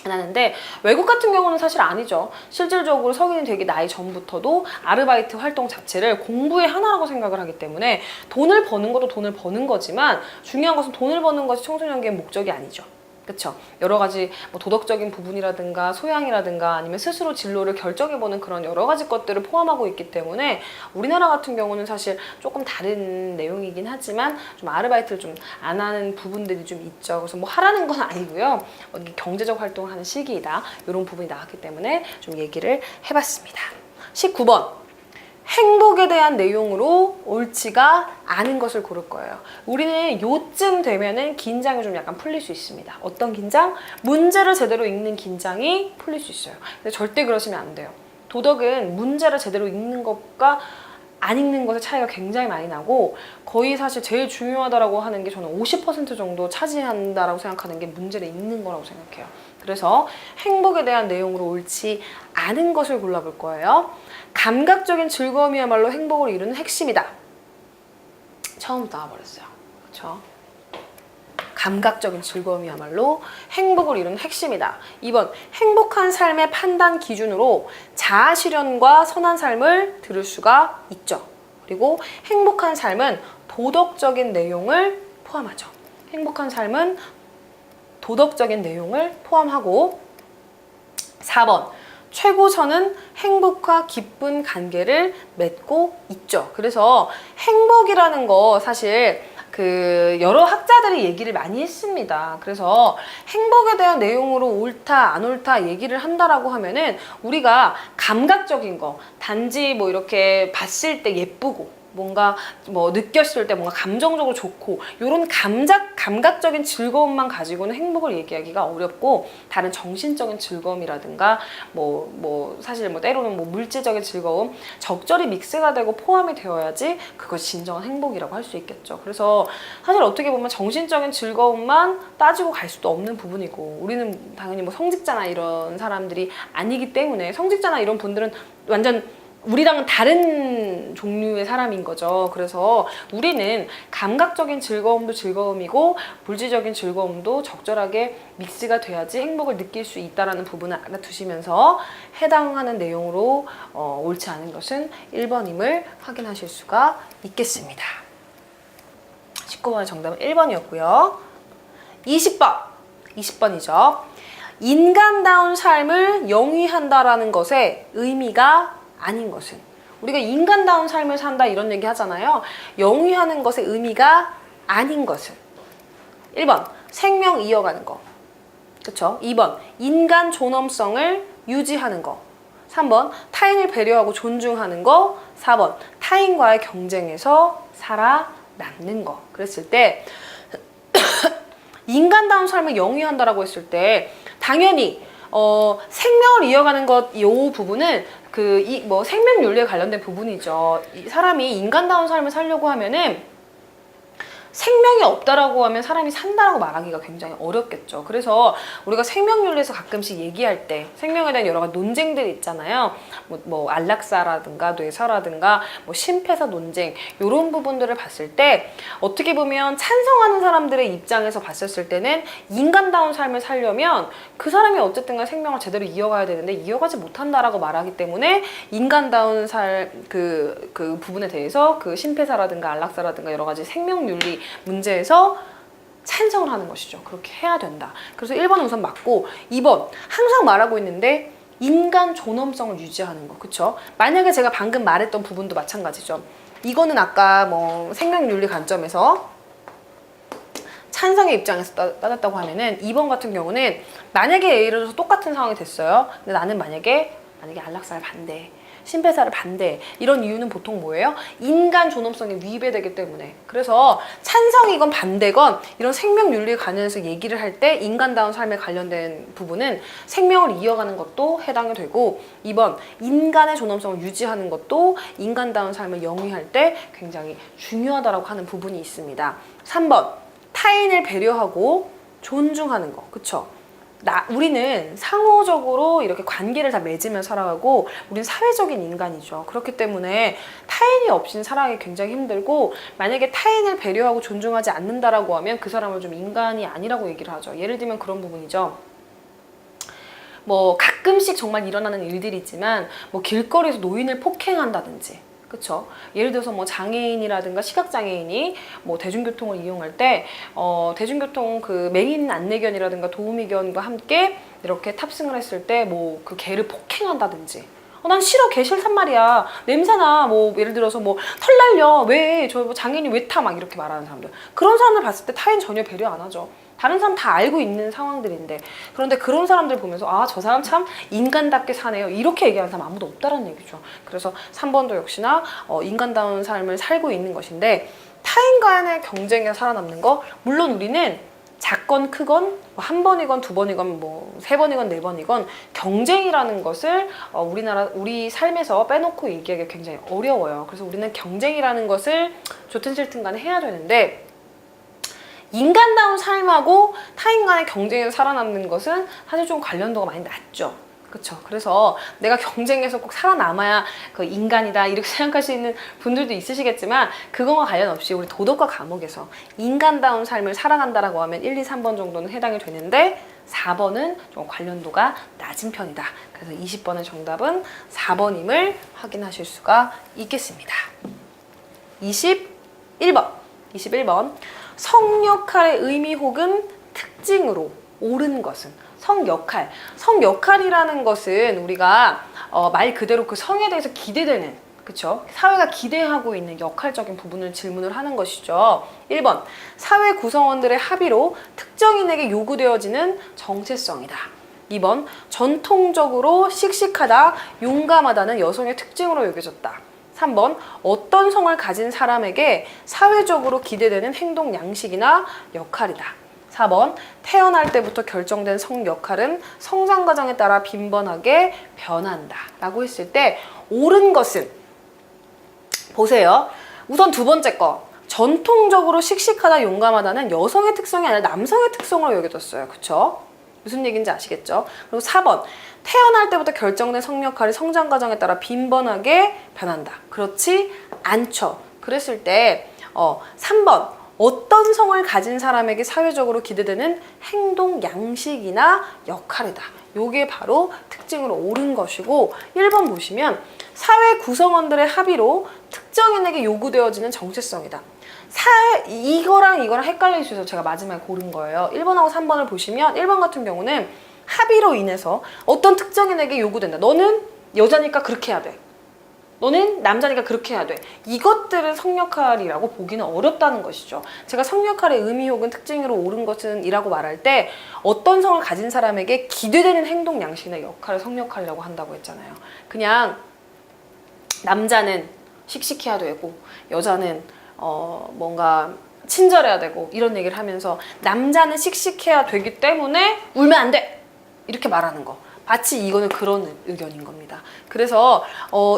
Speaker 1: 안 하는데 외국 같은 경우는 사실 아니죠. 실질적으로 성인이 되기 나이 전부터도 아르바이트 활동 자체를 공부의 하나라고 생각을 하기 때문에 돈을 버는 것도 돈을 버는 거지만 중요한 것은 돈을 버는 것이 청소년기의 목적이 아니죠. 그쵸? 여러 가지 뭐 도덕적인 부분이라든가 소양이라든가 아니면 스스로 진로를 결정해보는 그런 여러 가지 것들을 포함하고 있기 때문에 우리나라 같은 경우는 사실 조금 다른 내용이긴 하지만 좀 아르바이트를 좀 안 하는 부분들이 좀 있죠. 그래서 뭐 하라는 건 아니고요. 경제적 활동을 하는 시기이다. 이런 부분이 나왔기 때문에 좀 얘기를 해봤습니다. 19번. 행복에 대한 내용으로 옳지가 않은 것을 고를 거예요. 우리는 요쯤 되면은 긴장이 좀 약간 풀릴 수 있습니다. 어떤 긴장? 문제를 제대로 읽는 긴장이 풀릴 수 있어요. 근데 절대 그러시면 안 돼요. 도덕은 문제를 제대로 읽는 것과 안 읽는 것의 차이가 굉장히 많이 나고 거의 사실 제일 중요하다고 하는 게 저는 50% 정도 차지한다라고 생각하는 게 문제를 읽는 거라고 생각해요. 그래서 행복에 대한 내용으로 옳지 않은 것을 골라볼 거예요. 감각적인 즐거움이야말로 행복을 이루는 핵심이다. 처음부터 나와버렸어요. 그렇죠? 감각적인 즐거움이야말로 행복을 이루는 핵심이다. 2번, 행복한 삶의 판단 기준으로 자아 실현과 선한 삶을 들을 수가 있죠. 그리고 행복한 삶은 도덕적인 내용을 포함하죠. 행복한 삶은 도덕적인 내용을 포함하고 4번, 최고선은 행복과 기쁜 관계를 맺고 있죠. 그래서 행복이라는 거 사실 여러 학자들이 얘기를 많이 했습니다. 그래서 행복에 대한 내용으로 옳다, 안 옳다 얘기를 한다라고 하면은 우리가 감각적인 거, 단지 뭐 이렇게 봤을 때 예쁘고 뭔가 뭐 느꼈을 때 뭔가 감정적으로 좋고 이런 감각적인 즐거움만 가지고는 행복을 얘기하기가 어렵고 다른 정신적인 즐거움이라든가 사실 때로는 물질적인 즐거움 적절히 믹스가 되고 포함이 되어야지 그것이 진정한 행복이라고 할 수 있겠죠. 그래서 사실 어떻게 보면 정신적인 즐거움만 따지고 갈 수도 없는 부분이고 우리는 당연히 뭐 성직자나 이런 사람들이 아니기 때문에 성직자나 이런 분들은 완전 우리랑은 다른 종류의 사람인 거죠. 그래서 우리는 감각적인 즐거움도 즐거움이고 물질적인 즐거움도 적절하게 믹스가 돼야지 행복을 느낄 수 있다는 부분을 알아두시면서 해당하는 내용으로 옳지 않은 것은 1번임을 확인하실 수가 있겠습니다. 19번의 정답은 1번이었고요. 20번이죠. 인간다운 삶을 영위한다라는 것의 의미가 아닌 것은 우리가 인간다운 삶을 산다 이런 얘기 하잖아요. 영위하는 것의 의미가 아닌 것은 1번 생명 이어가는 거 그쵸? 2번 인간 존엄성을 유지하는 거 3번 타인을 배려하고 존중하는 거 4번 타인과의 경쟁에서 살아남는 거 그랬을 때 인간다운 삶을 영위한다라고 했을 때 당연히 생명을 이어가는 것, 이 부분은 생명윤리에 관련된 부분이죠. 사람이 인간다운 삶을 살려고 하면은 생명이 없다라고 하면 사람이 산다라고 말하기가 굉장히 어렵겠죠. 그래서 우리가 생명윤리에서 가끔씩 얘기할 때 생명에 대한 여러 가지 논쟁들이 있잖아요. 안락사라든가 뇌사라든가 심폐사 논쟁 이런 부분들을 봤을 때 어떻게 보면 찬성하는 사람들의 입장에서 봤었을 때는 인간다운 삶을 살려면 그 사람이 어쨌든 생명을 제대로 이어가야 되는데 이어가지 못한다라고 말하기 때문에 인간다운 삶 그 부분에 대해서 심폐사라든가 안락사라든가 여러 가지 생명윤리 문제에서 찬성을 하는 것이죠. 그렇게 해야 된다. 그래서 1번은 우선 맞고 2번 항상 말하고 있는데 인간 존엄성을 유지하는 거 그쵸? 만약에 제가 방금 말했던 부분도 마찬가지죠. 이거는 아까 생명윤리 관점에서 찬성의 입장에서 따졌다고 하면은 2번 같은 경우는 만약에 예를 들어서 똑같은 상황이 됐어요. 근데 나는 만약에 안락사를 반대 심폐사를 반대해. 이런 이유는 보통 뭐예요? 인간 존엄성에 위배되기 때문에. 그래서 찬성이건 반대건 이런 생명윤리에 관련해서 얘기를 할 때 인간다운 삶에 관련된 부분은 생명을 이어가는 것도 해당이 되고, 2번 인간의 존엄성을 유지하는 것도 인간다운 삶을 영위할 때 굉장히 중요하다고 하는 부분이 있습니다. 3번 타인을 배려하고 존중하는 거. 그쵸? 우리는 상호적으로 이렇게 관계를 다 맺으며 살아가고 우리는 사회적인 인간이죠. 그렇기 때문에 타인이 없이는 살아가기 굉장히 힘들고, 만약에 타인을 배려하고 존중하지 않는다라고 하면 그 사람을 좀 인간이 아니라고 얘기를 하죠. 예를 들면 그런 부분이죠. 뭐 가끔씩 정말 일어나는 일들이지만 뭐 길거리에서 노인을 폭행한다든지, 그쵸? 예를 들어서 뭐 장애인이라든가 시각장애인이 뭐 대중교통을 이용할 때 대중교통 그 메인 안내견이라든가 도우미견과 함께 이렇게 탑승을 했을 때 뭐 그 개를 폭행한다든지, 난 싫어, 개 싫단 말이야, 냄새나, 뭐 예를 들어서 뭐 털 날려, 왜 저 장애인이 왜 타, 막 이렇게 말하는 사람들, 그런 사람들 봤을 때 타인 전혀 배려 안 하죠. 다른 사람 다 알고 있는 상황들인데, 그런데 그런 사람들 보면서 아, 저 사람 참 인간답게 사네요, 이렇게 얘기하는 사람 아무도 없다라는 얘기죠. 그래서 3번도 역시나 인간다운 삶을 살고 있는 것인데, 타인 간의 경쟁에 살아남는 거, 물론 우리는 작건 크건 한 번이건 두 번이건 뭐 세 번이건 네 번이건 경쟁이라는 것을 우리 삶에서 빼놓고 얘기하기 굉장히 어려워요. 그래서 우리는 경쟁이라는 것을 좋든 싫든 간에 해야 되는데, 인간다운 삶하고 타인 간의 경쟁에서 살아남는 것은 사실 좀 관련도가 많이 낮죠. 그렇죠. 그래서 내가 경쟁에서 꼭 살아남아야 그 인간이다 이렇게 생각하시는 분들도 있으시겠지만, 그거와 관련 없이 우리 도덕과 감옥에서 인간다운 삶을 살아간다라고 하면 1, 2, 3번 정도는 해당이 되는데, 4번은 좀 관련도가 낮은 편이다. 그래서 20번의 정답은 4번임을 확인하실 수가 있겠습니다. 21번 성역할의 의미 혹은 특징으로 옳은 것은. 성역할이라는 것은 우리가 말 그대로 그 성에 대해서 기대되는, 그쵸? 사회가 기대하고 있는 역할적인 부분을 질문을 하는 것이죠. 1번 사회 구성원들의 합의로 특정인에게 요구되어지는 정체성이다. 2번 전통적으로 씩씩하다, 용감하다는 여성의 특징으로 여겨졌다. 3번 어떤 성을 가진 사람에게 사회적으로 기대되는 행동 양식이나 역할이다. 4번 태어날 때부터 결정된 성 역할은 성장 과정에 따라 빈번하게 변한다 라고 했을 때, 옳은 것은, 보세요. 우선 두 번째 거, 전통적으로 씩씩하다, 용감하다는 여성의 특성이 아니라 남성의 특성으로 여겨졌어요. 그쵸? 무슨 얘기인지 아시겠죠? 그리고 4번 태어날 때부터 결정된 성 역할이 성장 과정에 따라 빈번하게 변한다. 그렇지 않죠. 그랬을 때 3번 어떤 성을 가진 사람에게 사회적으로 기대되는 행동 양식이나 역할이다. 요게 바로 특징으로 옳은 것이고, 1번 보시면 사회 구성원들의 합의로 특정인에게 요구되어지는 정체성이다. 이거랑 헷갈릴 수 있어서 제가 마지막에 고른 거예요. 1번하고 3번을 보시면 1번 같은 경우는 합의로 인해서 어떤 특정인에게 요구된다. 너는 여자니까 그렇게 해야 돼. 너는 남자니까 그렇게 해야 돼. 이것들은 성역할이라고 보기는 어렵다는 것이죠. 제가 성역할의 의미 혹은 특징으로 옳은 것은 이라고 말할 때 어떤 성을 가진 사람에게 기대되는 행동 양식이나 역할을 성역할이라고 한다고 했잖아요. 그냥 남자는 씩씩해야 되고 여자는 뭔가 친절해야 되고 이런 얘기를 하면서, 남자는 씩씩해야 되기 때문에 울면 안 돼! 이렇게 말하는 거. 마치 이거는 그런 의견인 겁니다. 그래서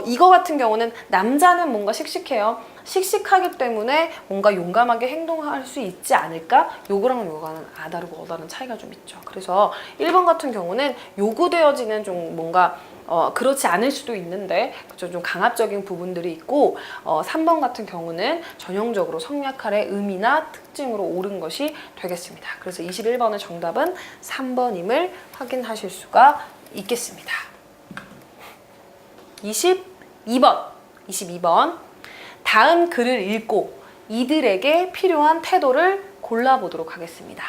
Speaker 1: 이거 같은 경우는 남자는 뭔가 씩씩해요. 씩씩하기 때문에 뭔가 용감하게 행동할 수 있지 않을까? 요거랑 요거는 아다르고 어다른 차이가 좀 있죠. 그래서 1번 같은 경우는 요구되어지는 좀 뭔가 그렇지 않을 수도 있는데 좀 강압적인 부분들이 있고, 3번 같은 경우는 전형적으로 성역할의 의미나 특징으로 옳은 것이 되겠습니다. 그래서 21번의 정답은 3번임을 확인하실 수가 있겠습니다. 22번 다음 글을 읽고 이들에게 필요한 태도를 골라보도록 하겠습니다.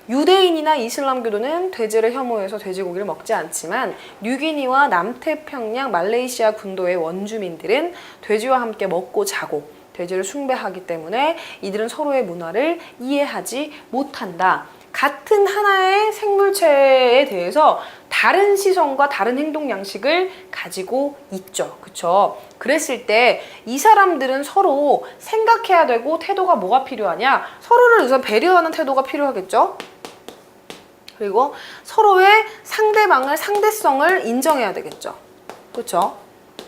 Speaker 1: 유대인이나 이슬람교도는 돼지를 혐오해서 돼지고기를 먹지 않지만 뉴기니와 남태평양 말레이시아 군도의 원주민들은 돼지와 함께 먹고 자고 돼지를 숭배하기 때문에 이들은 서로의 문화를 이해하지 못한다. 같은 하나의 생물체에 대해서 다른 시선과 다른 행동 양식을 가지고 있죠. 그쵸? 그랬을 때 이 사람들은 서로 생각해야 되고 태도가 뭐가 필요하냐? 서로를 우선 배려하는 태도가 필요하겠죠? 그리고 서로의 상대성을 인정해야 되겠죠. 그쵸?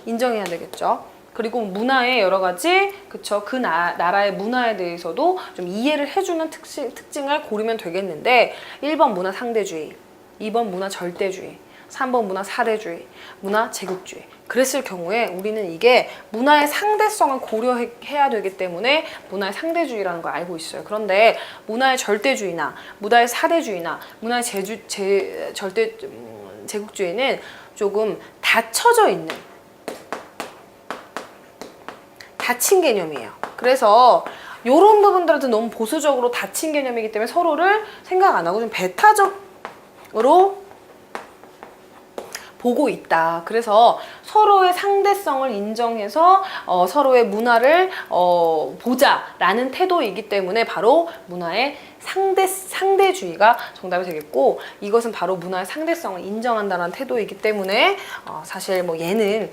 Speaker 1: 인정해야 되겠죠. 그리고 문화의 여러 가지, 그쵸? 그 나라의 문화에 대해서도 좀 이해를 해주는 특징을 고르면 되겠는데 1번 문화 상대주의, 2번 문화 절대주의, 3번 문화 사대주의, 문화 제국주의. 그랬을 경우에 우리는 이게 문화의 상대성을 고려해야 되기 때문에 문화의 상대주의라는 걸 알고 있어요. 그런데 문화의 절대주의나 문화의 사대주의나 문화의 제국주의는 조금 닫혀져 있는, 닫힌 개념이에요. 그래서 이런 부분들한테 너무 보수적으로 닫힌 개념이기 때문에 서로를 생각 안 하고 좀 배타적으로 보고 있다. 그래서 서로의 상대성을 인정해서 서로의 문화를 보자라는 태도이기 때문에 바로 문화의 상대주의가 정답이 되겠고, 이것은 바로 문화의 상대성을 인정한다는 태도이기 때문에 사실 뭐 얘는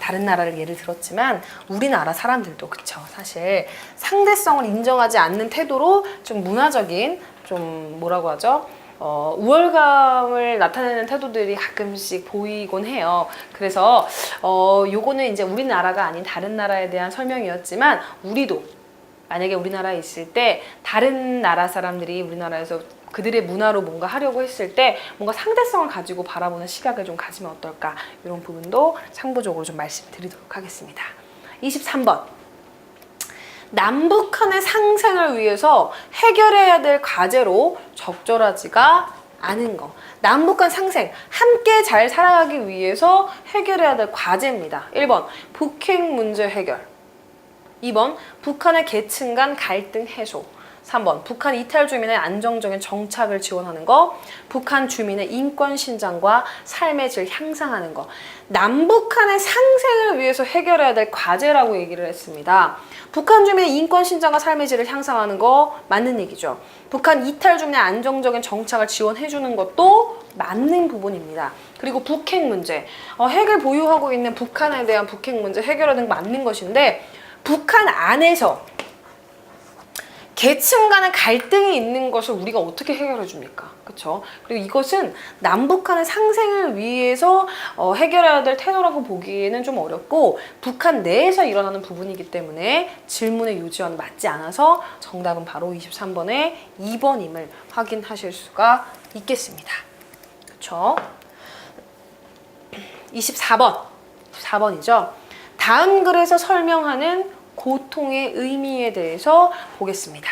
Speaker 1: 다른 나라를 예를 들었지만 우리나라 사람들도 그쵸. 사실 상대성을 인정하지 않는 태도로 좀 문화적인 좀 뭐라고 하죠? 우월감을 나타내는 태도들이 가끔씩 보이곤 해요. 그래서 요거는 이제 우리나라가 아닌 다른 나라에 대한 설명이었지만 우리도 만약에 우리나라에 있을 때 다른 나라 사람들이 우리나라에서 그들의 문화로 뭔가 하려고 했을 때 뭔가 상대성을 가지고 바라보는 시각을 좀 가지면 어떨까, 이런 부분도 참고적으로 좀 말씀드리도록 하겠습니다. 23번. 남북한의 상생을 위해서 해결해야 될 과제로 적절하지가 않은 거. 남북한 상생, 함께 잘 살아가기 위해서 해결해야 될 과제입니다. 1번, 북핵 문제 해결. 2번, 북한의 계층 간 갈등 해소. 3번, 북한 이탈 주민의 안정적인 정착을 지원하는 거. 북한 주민의 인권 신장과 삶의 질 향상하는 거. 남북한의 상생을 위해서 해결해야 될 과제라고 얘기를 했습니다. 북한 주민의 인권 신장과 삶의 질을 향상하는 거 맞는 얘기죠. 북한 이탈 주민의 안정적인 정착을 지원해주는 것도 맞는 부분입니다. 그리고 북핵 문제, 핵을 보유하고 있는 북한에 대한 북핵 문제 해결하는 거 맞는 것인데, 북한 안에서 계층 간의 갈등이 있는 것을 우리가 어떻게 해결해 줍니까? 그렇죠? 그리고 이것은 남북한의 상생을 위해서 해결해야 될 태도라고 보기에는 좀 어렵고, 북한 내에서 일어나는 부분이기 때문에 질문의 요지와는 맞지 않아서 정답은 바로 23번의 2번임을 확인하실 수가 있겠습니다. 그렇죠? 24번이죠. 다음 글에서 설명하는 고통의 의미에 대해서 보겠습니다.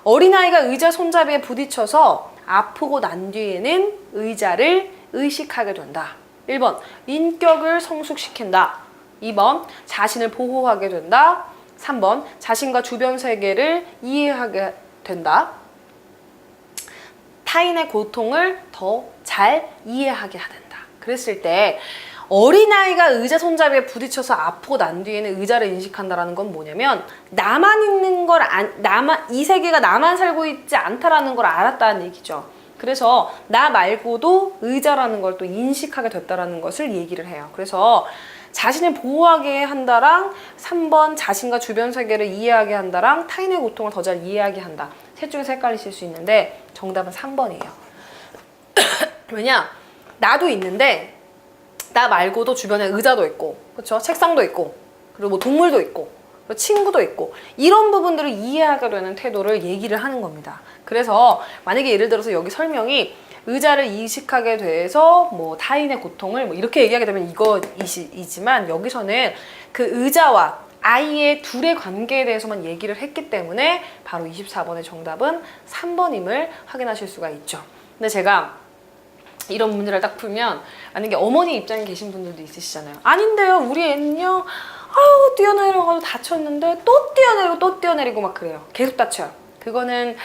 Speaker 1: 어린아이가 의자 손잡이에 부딪혀서 아프고 난 뒤에는 의자를 의식하게 된다. 1번, 인격을 성숙시킨다. 2번, 자신을 보호하게 된다. 3번, 자신과 주변 세계를 이해하게 된다. 타인의 고통을 더 잘 이해하게 된다. 그랬을 때 어린아이가 의자 손잡이에 부딪혀서 아프고 난 뒤에는 의자를 인식한다는 건 뭐냐면, 나만 있는 걸 이 세계가 나만 살고 있지 않다라는 걸 알았다는 얘기죠. 그래서 나 말고도 의자라는 걸 또 인식하게 됐다라는 것을 얘기를 해요. 그래서 자신을 보호하게 한다랑 3번 자신과 주변 세계를 이해하게 한다랑 타인의 고통을 더 잘 이해하게 한다. 셋 중에서 헷갈리실 수 있는데 정답은 3번이에요. 왜냐? 나도 있는데 나 말고도 주변에 의자도 있고, 그렇죠? 책상도 있고, 그리고 뭐 동물도 있고, 그리고 친구도 있고, 이런 부분들을 이해하게 되는 태도를 얘기를 하는 겁니다. 그래서 만약에 예를 들어서 여기 설명이 의자를 인식하게 돼서 뭐 타인의 고통을 뭐 이렇게 얘기하게 되면 이거이지만, 여기서는 그 의자와 아이의 둘의 관계에 대해서만 얘기를 했기 때문에 바로 24번의 정답은 3번임을 확인하실 수가 있죠. 근데 제가 이런 문제를 딱 풀면 만약에 어머니 입장에 계신 분들도 있으시잖아요. 아닌데요, 우리 애는요, 아유 뛰어내려가서 다쳤는데 또 뛰어내리고 막 그래요. 계속 다쳐요. 그거는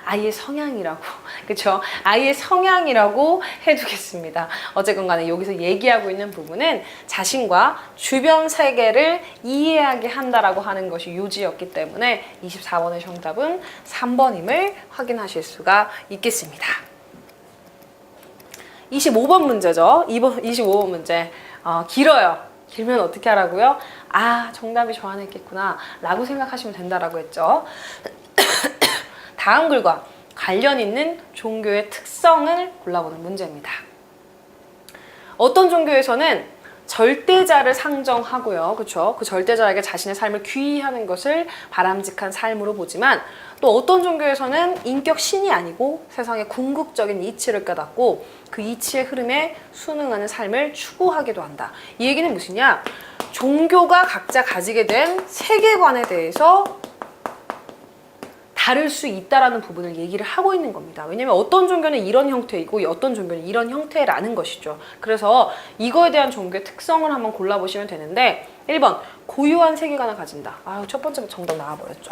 Speaker 1: 아이의 성향이라고 그렇죠? 아이의 성향이라고 해두겠습니다. 어쨌건 간에 여기서 얘기하고 있는 부분은 자신과 주변 세계를 이해하게 한다라고 하는 것이 요지였기 때문에 24번의 정답은 3번임을 확인하실 수가 있겠습니다. 25번 문제죠. 25번 문제. 길어요. 길면 어떻게 하라고요? 아, 정답이 저 안에 있겠구나 라고 생각하시면 된다라고 했죠. 다음 글과 관련 있는 종교의 특성을 골라보는 문제입니다. 어떤 종교에서는 절대자를 상정하고요. 그렇죠? 그 절대자에게 자신의 삶을 귀의하는 것을 바람직한 삶으로 보지만 또 어떤 종교에서는 인격 신이 아니고 세상의 궁극적인 이치를 깨닫고 그 이치의 흐름에 순응하는 삶을 추구하기도 한다. 이 얘기는 무엇이냐? 종교가 각자 가지게 된 세계관에 대해서 다를 수 있다라는 부분을 얘기를 하고 있는 겁니다. 왜냐면 어떤 종교는 이런 형태이고 어떤 종교는 이런 형태라는 것이죠. 그래서 이거에 대한 종교의 특성을 한번 골라보시면 되는데 1번 고유한 세계관을 가진다. 첫 번째 정답 나와버렸죠.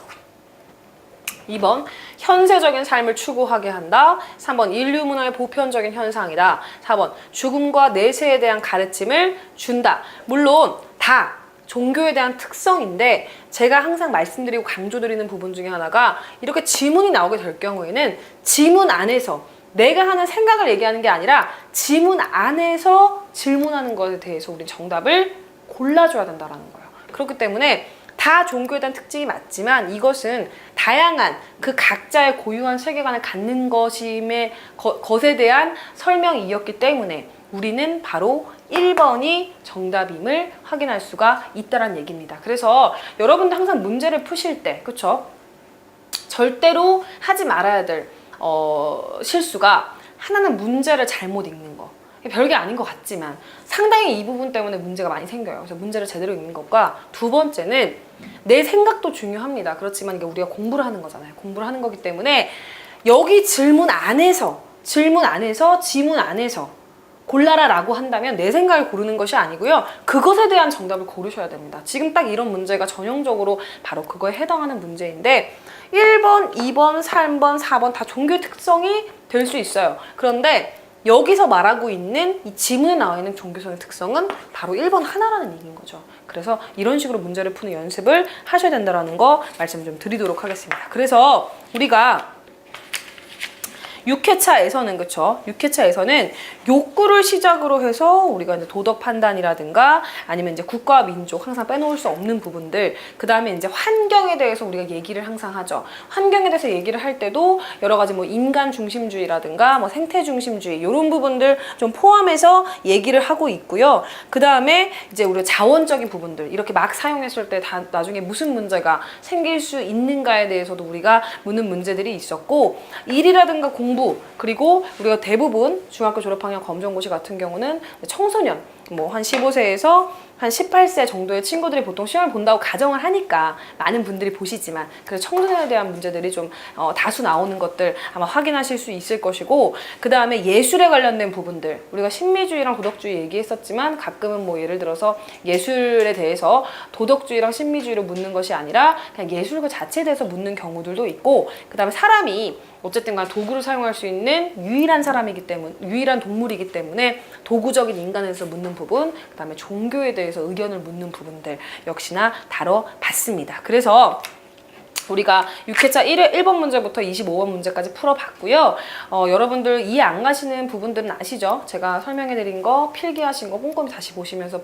Speaker 1: 2번 현세적인 삶을 추구하게 한다. 3번 인류 문화의 보편적인 현상이다. 4번 죽음과 내세에 대한 가르침을 준다. 물론 다 종교에 대한 특성인데 제가 항상 말씀드리고 강조드리는 부분 중에 하나가 이렇게 지문이 나오게 될 경우에는 지문 안에서 내가 하는 생각을 얘기하는 게 아니라 지문 안에서 질문하는 것에 대해서 우린 정답을 골라줘야 된다는 거예요. 그렇기 때문에 다 종교에 대한 특징이 맞지만 이것은 다양한 그 각자의 고유한 세계관을 갖는 것에 대한 설명이었기 때문에 우리는 바로 1번이 정답임을 확인할 수가 있다는 얘기입니다. 그래서 여러분들 항상 문제를 푸실 때, 그쵸? 절대로 하지 말아야 될 실수가 하나는 문제를 잘못 읽는 거. 별게 아닌 것 같지만 상당히 이 부분 때문에 문제가 많이 생겨요. 그래서 문제를 제대로 읽는 것과 두 번째는 내 생각도 중요합니다. 그렇지만 이게 우리가 공부를 하는 거잖아요. 공부를 하는 거기 때문에 여기 지문 안에서 골라라 라고 한다면 내 생각을 고르는 것이 아니고요. 그것에 대한 정답을 고르셔야 됩니다. 지금 딱 이런 문제가 전형적으로 바로 그거에 해당하는 문제인데 1번, 2번, 3번, 4번 다 종교의 특성이 될 수 있어요. 그런데 여기서 말하고 있는 이 지문에 나와 있는 종교성의 특성은 바로 1번 하나라는 얘기인 거죠. 그래서 이런 식으로 문제를 푸는 연습을 하셔야 된다는 거 말씀 좀 드리도록 하겠습니다. 그래서 우리가 6회차에서는 그쵸? 6회차에서는 욕구를 시작으로 해서 우리가 이제 도덕 판단이라든가 아니면 이제 국가와 민족 항상 빼놓을 수 없는 부분들, 그 다음에 이제 환경에 대해서 우리가 얘기를 항상 하죠. 환경에 대해서 얘기를 할 때도 여러 가지 뭐 인간 중심주의라든가 뭐 생태 중심주의 이런 부분들 좀 포함해서 얘기를 하고 있고요. 그 다음에 이제 우리가 자원적인 부분들 이렇게 막 사용했을 때 나중에 무슨 문제가 생길 수 있는가에 대해서도 우리가 묻는 문제들이 있었고 일이라든가 공부 그리고 우리가 대부분 중학교 졸업학년 검정고시 같은 경우는 청소년 뭐 한 15세에서 한 18세 정도의 친구들이 보통 시험을 본다고 가정을 하니까 많은 분들이 보시지만 그래서 청소년에 대한 문제들이 좀 다수 나오는 것들 아마 확인하실 수 있을 것이고 그 다음에 예술에 관련된 부분들 우리가 신미주의랑 도덕주의 얘기했었지만 가끔은 뭐 예를 들어서 예술에 대해서 도덕주의랑 신미주의로 묻는 것이 아니라 그냥 예술 그 자체에 대해서 묻는 경우들도 있고 그 다음에 사람이 어쨌든 간 도구를 사용할 수 있는 유일한 동물이기 때문에 도구적인 인간에서 묻는 부분, 그 다음에 종교에 대해서 의견을 묻는 부분들 역시나 다뤄봤습니다. 그래서 우리가 6회차 1번 문제부터 25번 문제까지 풀어봤고요. 여러분들 이해 안 가시는 부분들은 아시죠? 제가 설명해드린 거 필기하신 거 꼼꼼히 다시 보시면서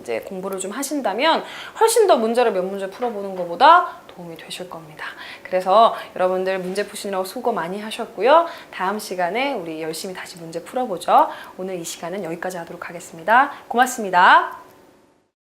Speaker 1: 이제 공부를 좀 하신다면 훨씬 더 문제를 몇 문제 풀어보는 것보다 도움이 되실 겁니다. 그래서 여러분들 문제 푸시느라고 수고 많이 하셨고요. 다음 시간에 우리 열심히 다시 문제 풀어보죠. 오늘 이 시간은 여기까지 하도록 하겠습니다. 고맙습니다.